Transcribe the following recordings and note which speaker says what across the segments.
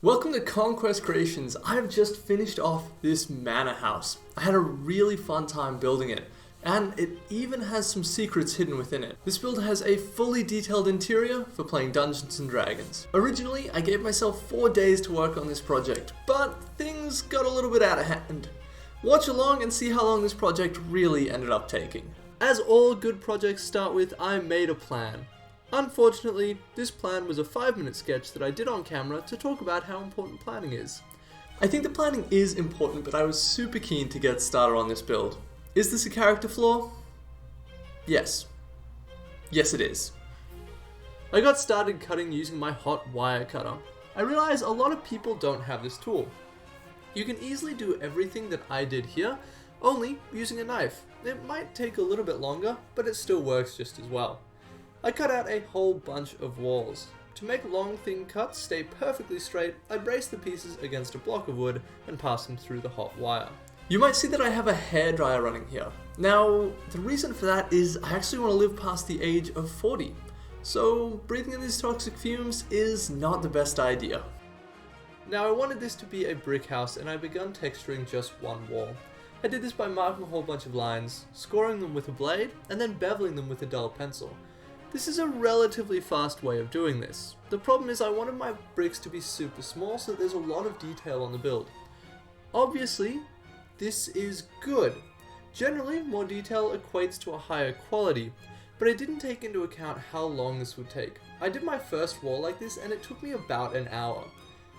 Speaker 1: Welcome to Conquest Creations. I have just finished off this manor house. I had a really fun time building it, and it even has some secrets hidden within it. This build has a fully detailed interior for playing Dungeons & Dragons. Originally, I gave myself 4 days to work on this project, but things got a little bit out of hand. Watch along and see how long this project really ended up taking. As all good projects start with, I made a plan. Unfortunately, this plan was a 5-minute sketch that I did on camera to talk about how important planning is. I think the planning is important, but I was super keen to get started on this build. Is this a character flaw? Yes. Yes, it is. I got started cutting using my hot wire cutter. I realize a lot of people don't have this tool. You can easily do everything that I did here, only using a knife. It might take a little bit longer, but it still works just as well. I cut out a whole bunch of walls. To make long thin cuts stay perfectly straight, I braced the pieces against a block of wood and passed them through the hot wire. You might see that I have a hairdryer running here. Now, the reason for that is I actually want to live past the age of 40. So breathing in these toxic fumes is not the best idea. Now I wanted this to be a brick house and I begun texturing just one wall. I did this by marking a whole bunch of lines, scoring them with a blade, and then beveling them with a dull pencil. This is a relatively fast way of doing this. The problem is I wanted my bricks to be super small so that there's a lot of detail on the build. Obviously, this is good. Generally, more detail equates to a higher quality, but I didn't take into account how long this would take. I did my first wall like this and it took me about an hour.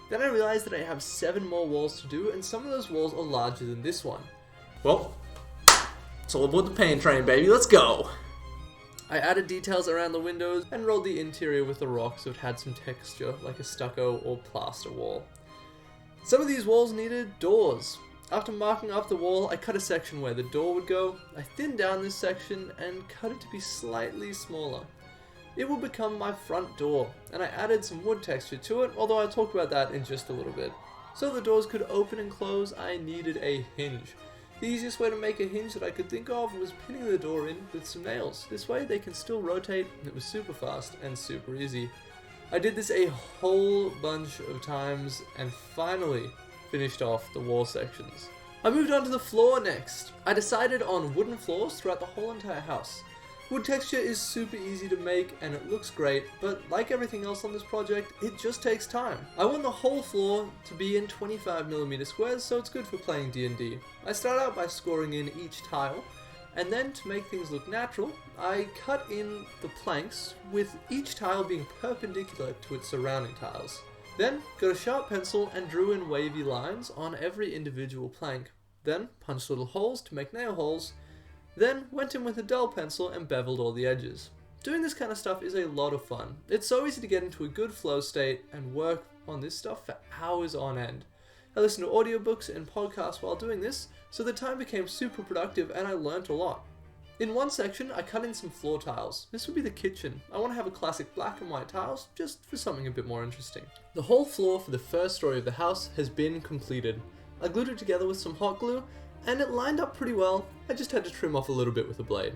Speaker 1: Then I realized that I have 7 more walls to do and some of those walls are larger than this one. Well, it's all aboard the paint train, baby, let's go! I added details around the windows and rolled the interior with a rock so it had some texture like a stucco or plaster wall. Some of these walls needed doors. After marking up the wall, I cut a section where the door would go, I thinned down this section and cut it to be slightly smaller. It will become my front door, and I added some wood texture to it, although I'll talk about that in just a little bit. So the doors could open and close, I needed a hinge. The easiest way to make a hinge that I could think of was pinning the door in with some nails. This way they can still rotate, it was super fast and super easy. I did this a whole bunch of times and finally finished off the wall sections. I moved on to the floor next. I decided on wooden floors throughout the whole entire house. Wood texture is super easy to make and it looks great, but like everything else on this project, it just takes time. I want the whole floor to be in 25mm squares, so it's good for playing D&D. I start out by scoring in each tile, and then to make things look natural, I cut in the planks with each tile being perpendicular to its surrounding tiles. Then got a sharp pencil and drew in wavy lines on every individual plank. Then punched little holes to make nail holes. Then went in with a dull pencil and beveled all the edges. Doing this kind of stuff is a lot of fun. It's so easy to get into a good flow state and work on this stuff for hours on end. I listened to audiobooks and podcasts while doing this, so the time became super productive and I learnt a lot. In one section, I cut in some floor tiles. This would be the kitchen. I want to have a classic black and white tiles, just for something a bit more interesting. The whole floor for the first story of the house has been completed. I glued it together with some hot glue, and it lined up pretty well. I just had to trim off a little bit with a blade.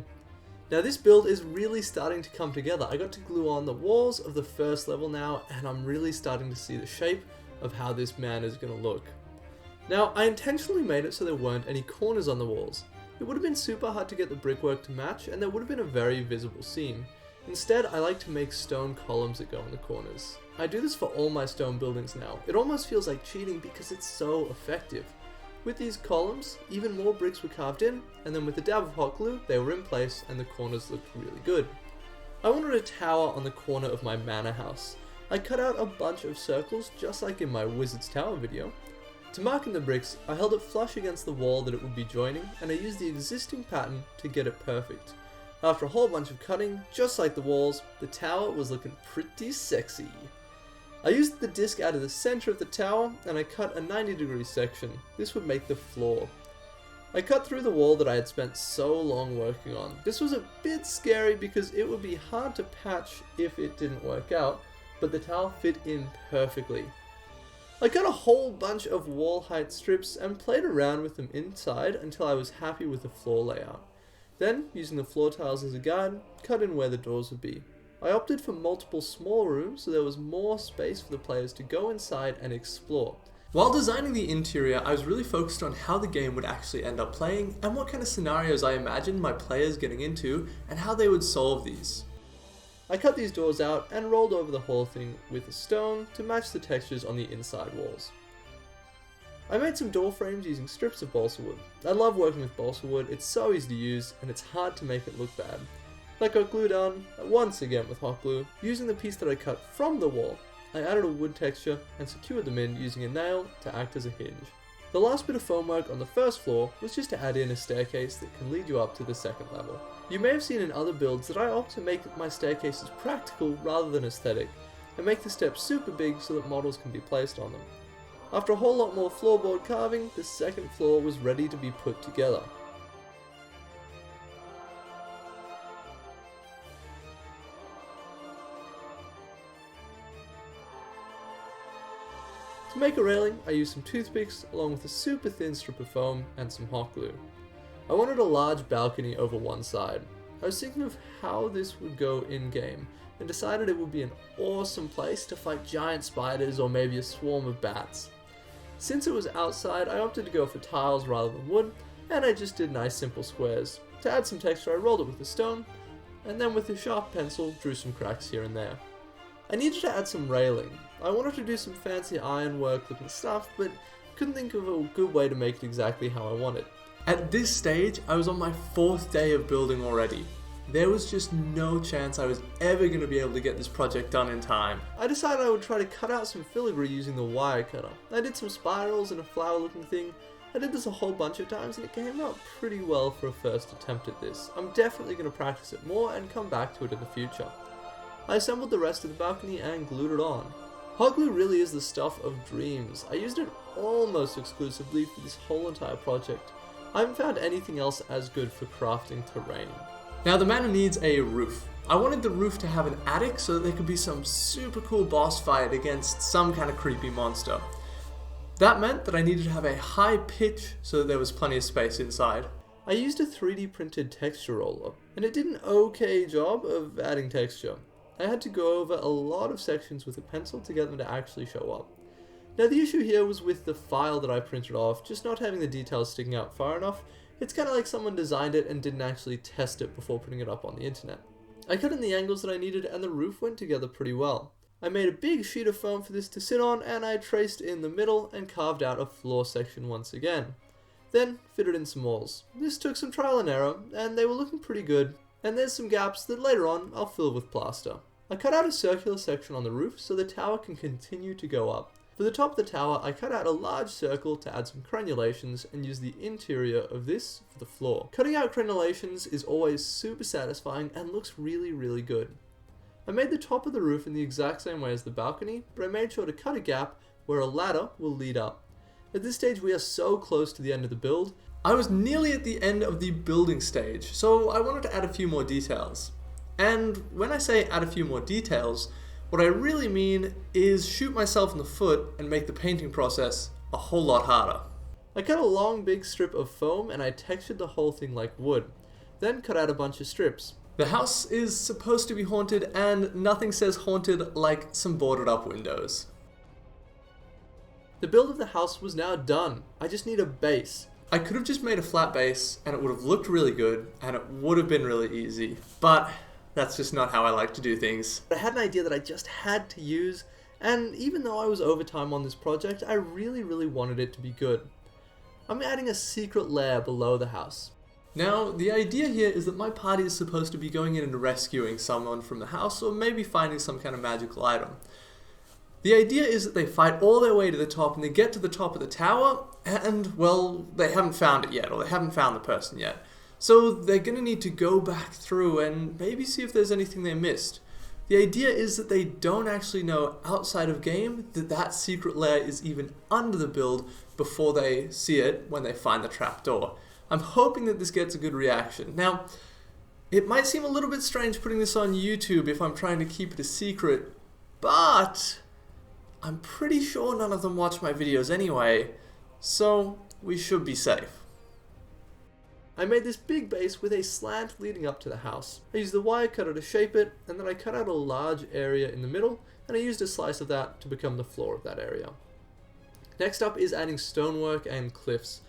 Speaker 1: Now this build is really starting to come together. I got to glue on the walls of the first level now, and I'm really starting to see the shape of how this man is going to look. Now I intentionally made it so there weren't any corners on the walls. It would have been super hard to get the brickwork to match, and there would have been a very visible seam. Instead, I like to make stone columns that go in the corners. I do this for all my stone buildings now. It almost feels like cheating because it's so effective. With these columns, even more bricks were carved in, and then with a dab of hot glue, they were in place and the corners looked really good. I wanted a tower on the corner of my manor house. I cut out a bunch of circles just like in my Wizard's Tower video. To mark in the bricks, I held it flush against the wall that it would be joining, and I used the existing pattern to get it perfect. After a whole bunch of cutting, just like the walls, the tower was looking pretty sexy. I used the disc out of the center of the tower and I cut a 90-degree section. This would make the floor. I cut through the wall that I had spent so long working on. This was a bit scary because it would be hard to patch if it didn't work out, but the tower fit in perfectly. I cut a whole bunch of wall height strips and played around with them inside until I was happy with the floor layout. Then, using the floor tiles as a guide, cut in where the doors would be. I opted for multiple small rooms so there was more space for the players to go inside and explore. While designing the interior, I was really focused on how the game would actually end up playing and what kind of scenarios I imagined my players getting into and how they would solve these. I cut these doors out and rolled over the whole thing with a stone to match the textures on the inside walls. I made some door frames using strips of balsa wood. I love working with balsa wood, it's so easy to use and it's hard to make it look bad. That got glued on once again with hot glue, using the piece that I cut from the wall. I added a wood texture and secured them in using a nail to act as a hinge. The last bit of foam work on the first floor was just to add in a staircase that can lead you up to the second level. You may have seen in other builds that I opt to make my staircases practical rather than aesthetic, and make the steps super big so that models can be placed on them. After a whole lot more floorboard carving, the second floor was ready to be put together. To make a railing, I used some toothpicks along with a super thin strip of foam and some hot glue. I wanted a large balcony over one side. I was thinking of how this would go in-game and decided it would be an awesome place to fight giant spiders or maybe a swarm of bats. Since it was outside, I opted to go for tiles rather than wood, and I just did nice simple squares. To add some texture, I rolled it with a stone, and then with a sharp pencil drew some cracks here and there. I needed to add some railing. I wanted to do some fancy ironwork looking stuff, but couldn't think of a good way to make it exactly how I wanted. At this stage, I was on my 4th day of building already. There was just no chance I was ever going to be able to get this project done in time. I decided I would try to cut out some filigree using the wire cutter. I did some spirals and a flower looking thing. I did this a whole bunch of times and it came out pretty well for a first attempt at this. I'm definitely going to practice it more and come back to it in the future. I assembled the rest of the balcony and glued it on. Hot glue really is the stuff of dreams. I used it almost exclusively for this whole entire project. I haven't found anything else as good for crafting terrain. Now the manor needs a roof. I wanted the roof to have an attic so that there could be some super cool boss fight against some kind of creepy monster. That meant that I needed to have a high pitch so that there was plenty of space inside. I used a 3D printed texture roller, and it did an okay job of adding texture. I had to go over a lot of sections with a pencil to get them to actually show up. Now the issue here was with the file that I printed off, just not having the details sticking out far enough. It's kind of like someone designed it and didn't actually test it before putting it up on the internet. I cut in the angles that I needed and the roof went together pretty well. I made a big sheet of foam for this to sit on and I traced in the middle and carved out a floor section once again. Then fitted in some walls. This took some trial and error and they were looking pretty good, and there's some gaps that later on I'll fill with plaster. I cut out a circular section on the roof so the tower can continue to go up. For the top of the tower, I cut out a large circle to add some crenulations and use the interior of this for the floor. Cutting out crenulations is always super satisfying and looks really good. I made the top of the roof in the exact same way as the balcony, but I made sure to cut a gap where a ladder will lead up. At this stage we are so close to the end of the build. I was nearly at the end of the building stage, so I wanted to add a few more details. And when I say add a few more details, what I really mean is shoot myself in the foot and make the painting process a whole lot harder. I cut a long big strip of foam and I textured the whole thing like wood, then cut out a bunch of strips. The house is supposed to be haunted and nothing says haunted like some boarded up windows. The build of the house was now done. I just need a base. I could have just made a flat base and it would have looked really good and it would have been really easy, but that's just not how I like to do things. I had an idea that I just had to use, and even though I was over time on this project, I really wanted it to be good. I'm adding a secret lair below the house. Now, the idea here is that my party is supposed to be going in and rescuing someone from the house, or maybe finding some kind of magical item. The idea is that they fight all their way to the top, and they get to the top of the tower, and, well, they haven't found it yet, or they haven't found the person yet. So they're going to need to go back through and maybe see if there's anything they missed. The idea is that they don't actually know outside of game that that secret lair is even under the build before they see it when they find the trapdoor. I'm hoping that this gets a good reaction. Now, it might seem a little bit strange putting this on YouTube if I'm trying to keep it a secret, but I'm pretty sure none of them watch my videos anyway, so we should be safe. I made this big base with a slant leading up to the house. I used the wire cutter to shape it, and then I cut out a large area in the middle, and I used a slice of that to become the floor of that area. Next up is adding stonework and cliffs.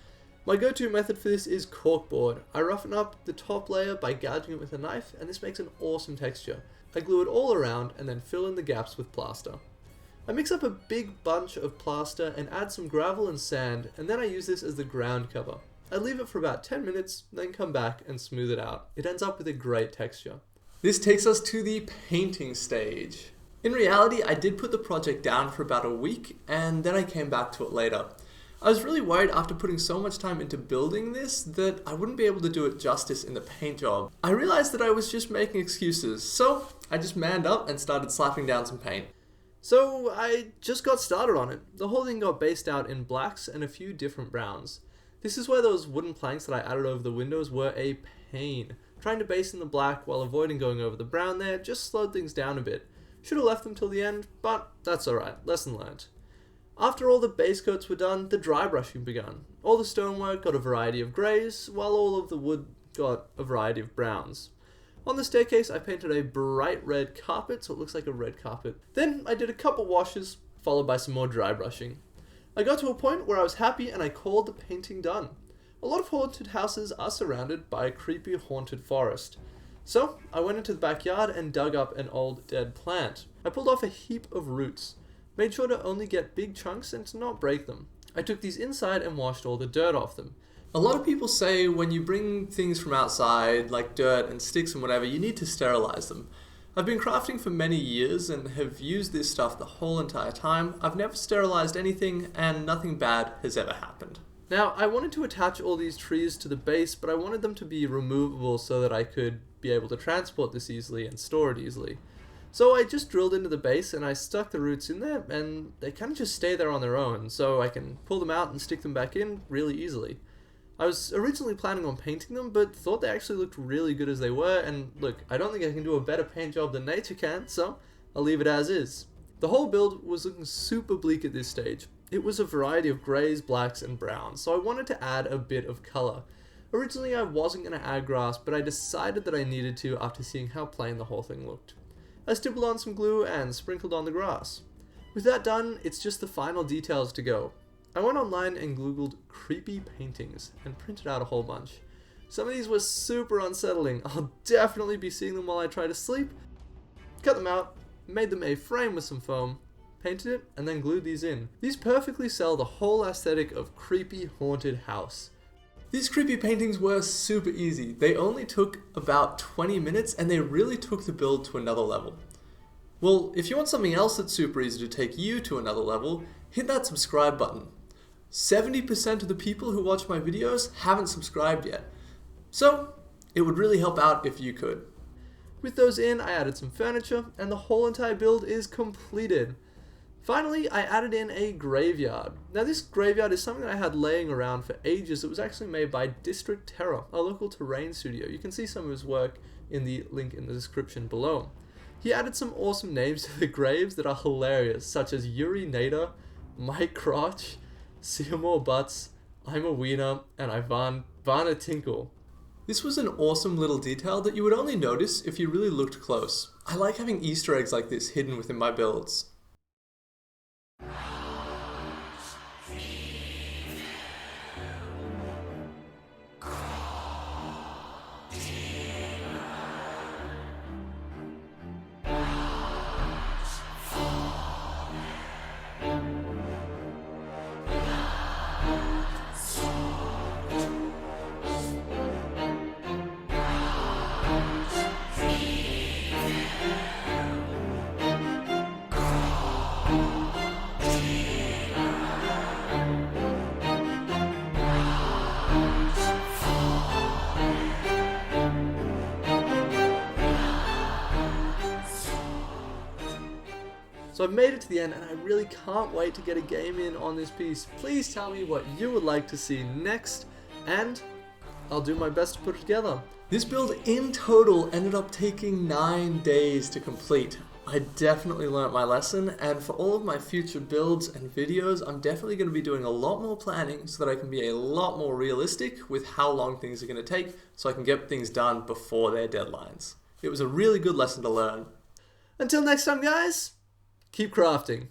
Speaker 1: My go-to method for this is corkboard. I roughen up the top layer by gouging it with a knife, and this makes an awesome texture. I glue it all around and then fill in the gaps with plaster. I mix up a big bunch of plaster and add some gravel and sand, and then I use this as the ground cover. I leave it for about 10 minutes, then come back and smooth it out. It ends up with a great texture. This takes us to the painting stage. In reality, I did put the project down for about a week, and then I came back to it later. I was really worried after putting so much time into building this that I wouldn't be able to do it justice in the paint job. I realized that I was just making excuses, so I just manned up and started slapping down some paint. So I just got started on it. The whole thing got based out in blacks and a few different browns. This is where those wooden planks that I added over the windows were a pain. Trying to base in the black while avoiding going over the brown there just slowed things down a bit. Should have left them till the end, but that's alright, lesson learned. After all the base coats were done, the dry brushing began. All the stonework got a variety of greys, while all of the wood got a variety of browns. On the staircase, I painted a bright red carpet, so it looks like a red carpet. Then I did a couple washes, followed by some more dry brushing. I got to a point where I was happy and I called the painting done. A lot of haunted houses are surrounded by a creepy haunted forest. So I went into the backyard and dug up an old dead plant. I pulled off a heap of roots. Made sure to only get big chunks and to not break them. I took these inside and washed all the dirt off them. A lot of people say when you bring things from outside, like dirt and sticks and whatever, you need to sterilize them. I've been crafting for many years and have used this stuff the whole entire time. I've never sterilized anything and nothing bad has ever happened. Now, I wanted to attach all these trees to the base, but I wanted them to be removable so that I could be able to transport this easily and store it easily. So I just drilled into the base and I stuck the roots in there, and they kind of just stay there on their own, so I can pull them out and stick them back in really easily. I was originally planning on painting them, but thought they actually looked really good as they were, and look, I don't think I can do a better paint job than nature can, so I'll leave it as is. The whole build was looking super bleak at this stage. It was a variety of greys, blacks, and browns, so I wanted to add a bit of colour. Originally I wasn't going to add grass, but I decided that I needed to after seeing how plain the whole thing looked. I stippled on some glue and sprinkled on the grass. With that done, it's just the final details to go. I went online and googled creepy paintings and printed out a whole bunch. Some of these were super unsettling. I'll definitely be seeing them while I try to sleep. Cut them out, made them a frame with some foam, painted it, and then glued these in. These perfectly sell the whole aesthetic of creepy haunted house. These creepy paintings were super easy. They only took about 20 minutes and they really took the build to another level. Well, if you want something else that's super easy to take you to another level, hit that subscribe button. 70% of the people who watch my videos haven't subscribed yet. So, it would really help out if you could. With those in, I added some furniture and the whole entire build is completed. Finally, I added in a graveyard. Now this graveyard is something that I had laying around for ages. It was actually made by District Terror, a local terrain studio. You can see some of his work in the link in the description below. He added some awesome names to the graves that are hilarious, such as Yuri Nader, Mike Crotch, Seymour Butts, I'm a Wiener, and Ivana Tinkle. This was an awesome little detail that you would only notice if you really looked close. I like having Easter eggs like this hidden within my builds. So I've made it to the end and I really can't wait to get a game in on this piece. Please tell me what you would like to see next and I'll do my best to put it together. This build in total ended up taking 9 days to complete. I definitely learnt my lesson, and for all of my future builds and videos, I'm definitely going to be doing a lot more planning so that I can be a lot more realistic with how long things are going to take, so I can get things done before their deadlines. It was a really good lesson to learn.
Speaker 2: Until next time, guys, keep crafting.